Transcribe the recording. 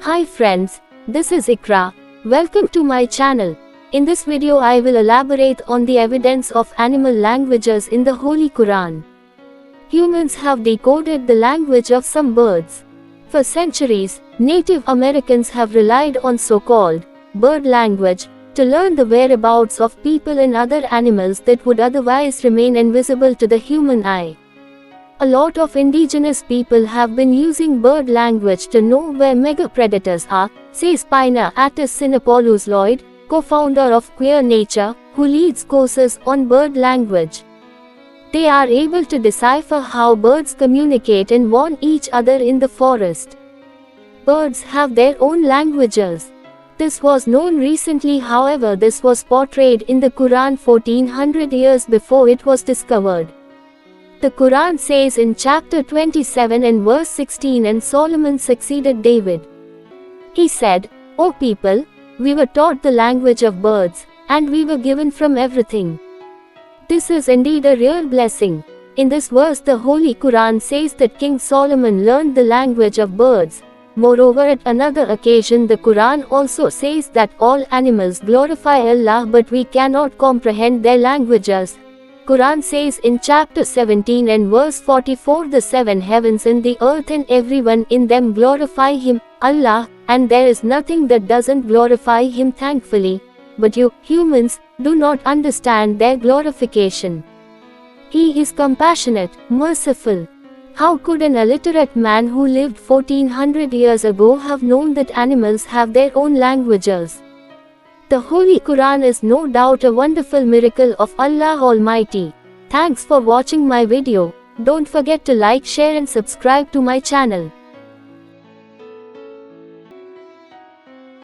Hi friends, this is Iqra. Welcome to my channel. In this video I will elaborate on the evidence of animal languages in the Holy Quran. Humans have decoded the language of some birds. For centuries, Native Americans have relied on so-called bird language to learn the whereabouts of people and other animals that would otherwise remain invisible to the human eye. A lot of indigenous people have been using bird language to know where mega predators are, says Pina Attis Sinopoulos Lloyd, co-founder of Queer Nature, who leads courses on bird language. They are able to decipher how birds communicate and warn each other in the forest. Birds have their own languages. This was known recently, however this was portrayed in the Quran 1400 years before it was discovered. The Quran says in chapter 27 and verse 16, and Solomon succeeded David. He said, O people, we were taught the language of birds, and we were given from everything. This is indeed a real blessing. In this verse the Holy Quran says that King Solomon learned the language of birds. Moreover, at another occasion the Quran also says that all animals glorify Allah but we cannot comprehend their languages. Quran says in chapter 17 and verse 44, the seven heavens and the earth and everyone in them glorify Him, Allah, and there is nothing that doesn't glorify Him thankfully. But you, humans, do not understand their glorification. He is compassionate, merciful. How could an illiterate man who lived 1400 years ago have known that animals have their own languages? The Holy Quran is no doubt a wonderful miracle of Allah Almighty. Thanks for watching my video. Don't forget to like, share and subscribe to my channel.